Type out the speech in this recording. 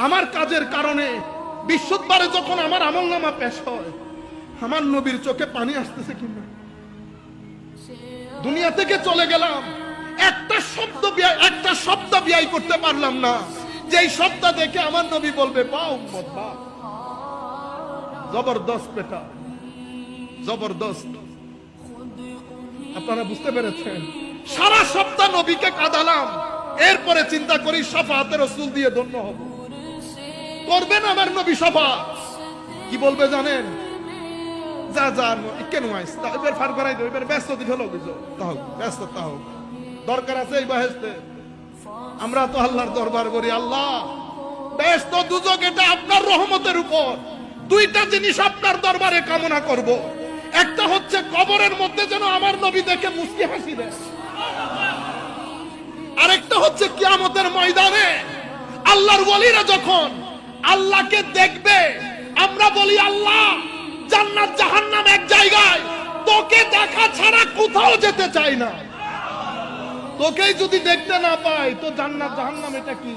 আমার কাজের কারণে বৃহস্পতিবারে যখন আমার আমলনামা পেশ হয়, আমার নবীর চোখে পানি আসতেছে কিনা। দুনিয়া থেকে চলে গেলাম, একটা শব্দ ব্যয় করতে পারলাম না, যেই শব্দ দেখে আমার নবী বলবে বা উম্মত বা। জবরদস্ত বেটা, জবরদস্ত। আপনারা বুঝতে পেরেছেন? সারা সপ্তাহ নবীকে কাঁদালাম, এরপরে চিন্তা করি শাফাআতে রাসূল দিয়ে ধন্য হব। করবেন আমার নবী শাফাআত, কি বলবে জানেন? যা যা কেন আইস এবার ফার করাই দেব, এবার ব্যস্ত দিতে হলো বুঝো, তাও ব্যস্ত, তাও দরকার আছে এই বাহেস্তে। আমরা তো আল্লাহর দরবার করি, আল্লাহ ব্যস্ত দুজক, এটা আপনার রহমতের উপর। দুইটা জিনিস আপনার দরবারে কামনা করব, একটা হচ্ছে কবরের মধ্যে যেন আমার নবী দেখে মুস্কি হাসি দেয়, আরেকটা হচ্ছে কিয়ামতের ময়দানে আল্লাহর ওয়ালিরা যখন আল্লাহকে দেখবে, আমরা বলি আল্লাহ জান্নাত জাহান্নাম এক জায়গায়, তোকে দেখা ছাড়া কোথাও যেতে চাই না। তোকেই যদি দেখতে না পাই তো জান্নাত জাহান্নাম এটা কি?